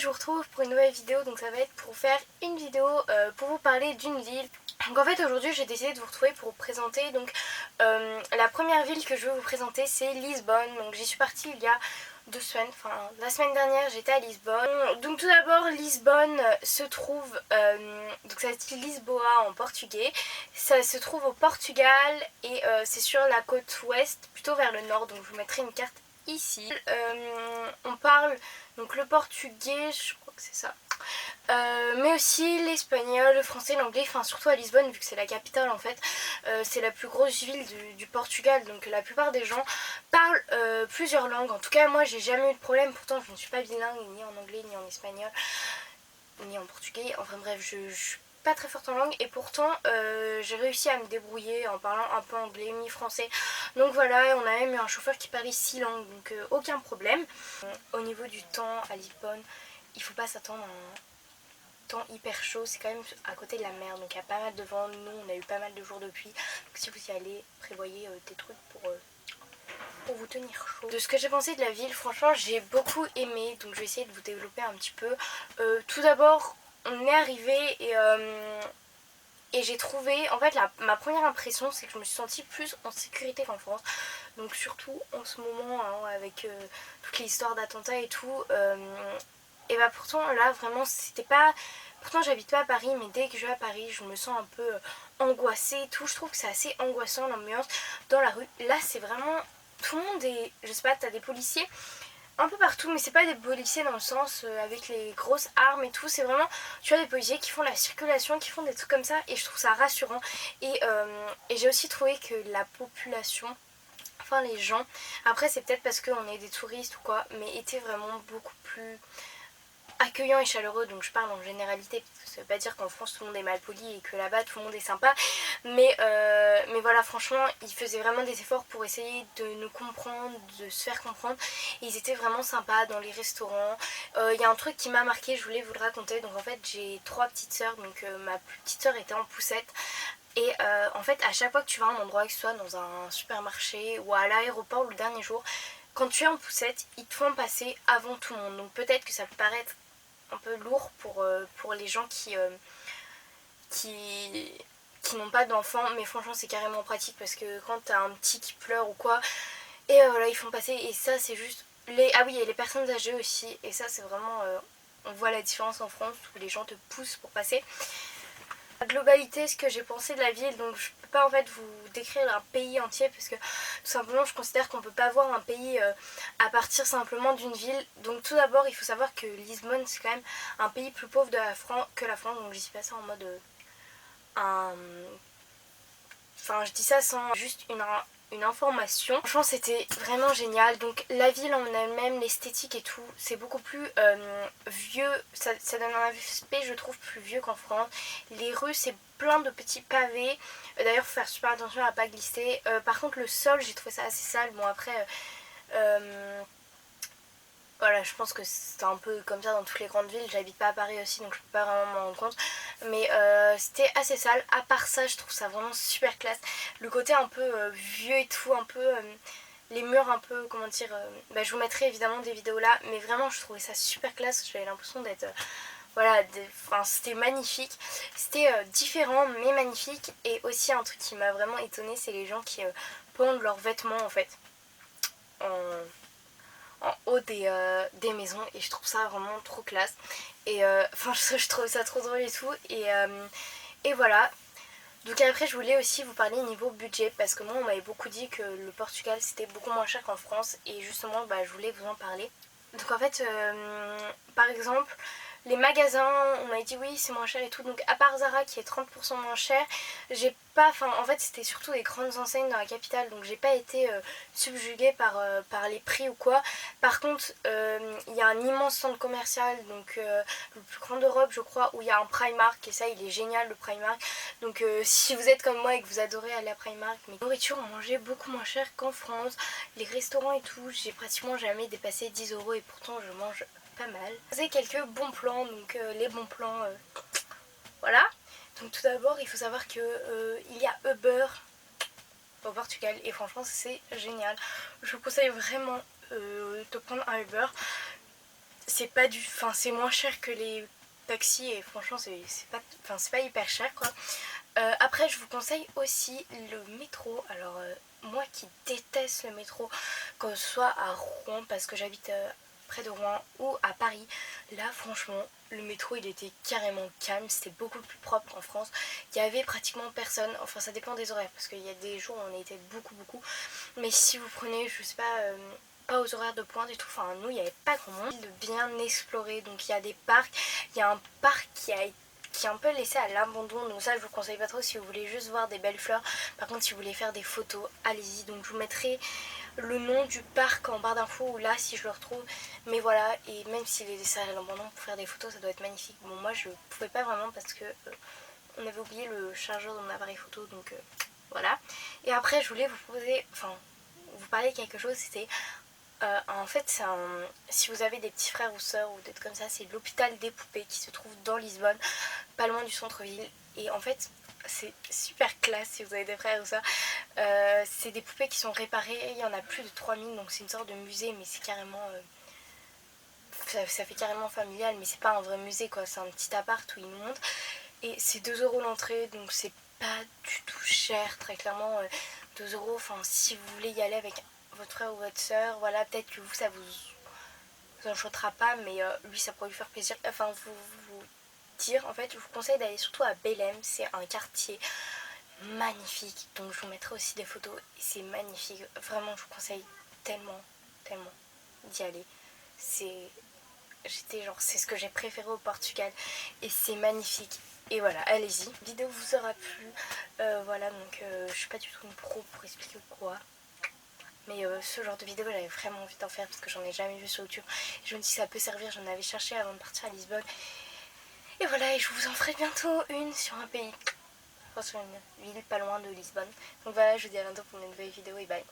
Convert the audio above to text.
je vous retrouve pour une nouvelle vidéo. Donc ça va être pour faire une vidéo pour vous parler d'une ville. Donc en fait aujourd'hui j'ai décidé de vous retrouver pour vous présenter donc la première ville que je veux vous présenter, c'est Lisbonne. Donc j'y suis partie il y a 2 semaines, enfin la semaine dernière j'étais à Lisbonne. Donc tout d'abord Lisbonne se trouve, donc ça se dit Lisboa en portugais. Ça se trouve au Portugal et c'est sur la côte ouest, plutôt vers le nord. Donc je vous mettrai une carte ici. On parle donc le portugais, je crois que c'est ça. Mais aussi l'espagnol, le français, l'anglais, enfin surtout à Lisbonne vu que c'est la capitale en fait. C'est la plus grosse ville du Portugal, donc la plupart des gens parlent plusieurs langues. En tout cas moi j'ai jamais eu de problème, pourtant je ne suis pas bilingue ni en anglais ni en espagnol ni en portugais. Enfin bref, je suis pas très forte en langue et pourtant j'ai réussi à me débrouiller en parlant un peu anglais, mi-français. Donc voilà, on a même eu un chauffeur qui parlait 6 langues, donc aucun problème. Au niveau du temps à Lisbonne, il faut pas s'attendre à un temps hyper chaud, c'est quand même à côté de la mer, donc il y a pas mal de vent. Nous on a eu pas mal de jours de pluie, donc si vous y allez, prévoyez des trucs pour vous tenir chaud. De ce que j'ai pensé de la ville, franchement j'ai beaucoup aimé, donc je vais essayer de vous développer un petit peu. Tout d'abord on est arrivé et j'ai trouvé, en fait ma première impression c'est que je me suis sentie plus en sécurité qu'en France. Donc surtout en ce moment hein, avec toutes les histoires d'attentats et tout. Et bah pourtant là vraiment c'était pas... Pourtant j'habite pas à Paris, mais dès que je vais à Paris je me sens un peu angoissée et tout. Je trouve que c'est assez angoissant l'ambiance dans la rue. Là c'est vraiment... Tout le monde est... Je sais pas, t'as des policiers un peu partout, mais c'est pas des policiers dans le sens avec les grosses armes et tout. C'est vraiment, tu vois, des policiers qui font la circulation, qui font des trucs comme ça, et je trouve ça rassurant. Et j'ai aussi trouvé que la population, enfin les gens, après c'est peut-être parce qu'on est des touristes ou quoi, mais étaient vraiment beaucoup plus accueillant et chaleureux. Donc je parle en généralité parce que ça veut pas dire qu'en France tout le monde est mal poli et que là-bas tout le monde est sympa, mais voilà, franchement ils faisaient vraiment des efforts pour essayer de nous comprendre, de se faire comprendre, et ils étaient vraiment sympas dans les restaurants. Il y a un truc qui m'a marqué, je voulais vous le raconter. Donc en fait j'ai 3 petites sœurs, donc ma plus petite sœur était en poussette. Et en fait à chaque fois que tu vas à un endroit, que ce soit dans un supermarché ou à l'aéroport le dernier jour, quand tu es en poussette, ils te font passer avant tout le monde. Donc peut-être que ça peut paraître un peu lourd pour les gens qui n'ont pas d'enfants, mais franchement c'est carrément pratique parce que quand t'as un petit qui pleure ou quoi, et voilà ils font passer, et ça c'est juste ah oui, et les personnes âgées aussi, et ça c'est vraiment on voit la différence en France où les gens te poussent pour passer. La globalité, ce que j'ai pensé de la ville, donc je peux pas en fait vous décrire un pays entier parce que tout simplement je considère qu'on peut pas voir un pays à partir simplement d'une ville. Donc tout d'abord il faut savoir que Lisbonne c'est quand même un pays plus pauvre que la France, donc je dis pas ça en mode enfin je dis ça sans juste une information. Franchement c'était vraiment génial. Donc la ville en elle-même, l'esthétique et tout, c'est beaucoup plus vieux, ça donne un aspect je trouve plus vieux qu'en France. Les rues c'est plein de petits pavés, d'ailleurs faut faire super attention à pas glisser. Par contre le sol j'ai trouvé ça assez sale. Bon après voilà, je pense que c'est un peu comme ça dans toutes les grandes villes. J'habite pas à Paris aussi, donc je peux pas vraiment m'en rendre compte. Mais c'était assez sale. À part ça, je trouve ça vraiment super classe. Le côté un peu vieux et tout, un peu... les murs un peu, comment dire... je vous mettrai évidemment des vidéos là. Mais vraiment, je trouvais ça super classe. J'avais l'impression d'être... voilà, enfin, c'était magnifique. C'était différent, mais magnifique. Et aussi un truc qui m'a vraiment étonnée, c'est les gens qui pondent leurs vêtements en fait en haut des maisons, et je trouve ça vraiment trop classe. Et enfin je trouve ça trop drôle et tout, et voilà. Donc après je voulais aussi vous parler niveau budget parce que moi on m'avait beaucoup dit que le Portugal c'était beaucoup moins cher qu'en France, et justement je voulais vous en parler. Donc en fait par exemple les magasins, on m'a dit oui c'est moins cher et tout, donc à part Zara qui est 30% moins cher, j'ai pas, enfin en fait c'était surtout des grandes enseignes dans la capitale, donc j'ai pas été subjuguée par les prix ou quoi. Par contre il y a un immense centre commercial, donc le plus grand d'Europe je crois, où il y a un Primark, et ça il est génial le Primark. Donc si vous êtes comme moi et que vous adorez aller à Primark, mais nourriture on mangeait beaucoup moins cher qu'en France. Les restaurants et tout, j'ai pratiquement jamais dépassé 10 € et pourtant je mange pas mal. J'ai quelques bons plans, donc les bons plans, voilà. Donc tout d'abord il faut savoir que il y a Uber au Portugal, et franchement c'est génial. Je vous conseille vraiment de prendre un Uber. c'est pas du... Enfin, c'est moins cher que les taxis et franchement, c'est pas hyper cher, quoi. Après, je vous conseille aussi le métro. Alors, moi qui déteste le métro, que ce soit à Rouen, parce que j'habite près de Rouen, ou à Paris, là, franchement, le métro, il était carrément calme. C'était beaucoup plus propre qu'en France. Il y avait pratiquement personne. Enfin, ça dépend des horaires, parce qu'il y a des jours où on était beaucoup. Mais si vous prenez, je sais pas aux horaires de pointe et tout, enfin, nous, il n'y avait pas grand monde. De bien explorer, donc il y a des parcs. Il y a un parc qui est un peu laissé à l'abandon, donc ça je vous conseille pas trop si vous voulez juste voir des belles fleurs. Par contre si vous voulez faire des photos, allez-y. Donc je vous mettrai le nom du parc en barre d'infos ou là si je le retrouve. Mais voilà, et même s'il est laissé à l'abandon pour faire des photos, ça doit être magnifique. Bon, moi je pouvais pas vraiment parce que on avait oublié le chargeur de mon appareil photo, donc voilà. Et après je voulais vous poser, enfin vous parler de quelque chose, c'était en fait, si vous avez des petits frères ou sœurs ou des trucs comme ça, c'est l'hôpital des poupées qui se trouve dans Lisbonne, pas loin du centre-ville. Et en fait, c'est super classe si vous avez des frères ou sœurs. C'est des poupées qui sont réparées, il y en a plus de 3000, donc c'est une sorte de musée, mais c'est carrément... ça fait carrément familial, mais c'est pas un vrai musée, quoi. C'est un petit appart où ils nous montrent. Et c'est 2 € l'entrée, donc c'est pas du tout cher, très clairement. 2 €, enfin, si vous voulez y aller avec votre frère ou votre soeur, voilà, peut-être que vous, ça vous enchantera pas, mais lui, ça pourrait lui faire plaisir. Enfin, vous dire, en fait, je vous conseille d'aller surtout à Belém, c'est un quartier magnifique, donc je vous mettrai aussi des photos, et c'est magnifique. Vraiment, je vous conseille tellement d'y aller. C'est J'étais genre, c'est ce que j'ai préféré au Portugal et c'est magnifique. Et voilà, allez-y. La vidéo vous aura plu. Voilà, donc je suis pas du tout une pro pour expliquer quoi. Mais ce genre de vidéo, j'avais vraiment envie d'en faire parce que j'en ai jamais vu sur YouTube. Et je me dis que ça peut servir, j'en avais cherché avant de partir à Lisbonne. Et voilà, et je vous en ferai bientôt une sur un pays. Enfin, sur une ville pas loin de Lisbonne. Donc voilà, je vous dis à bientôt pour une nouvelle vidéo et bye.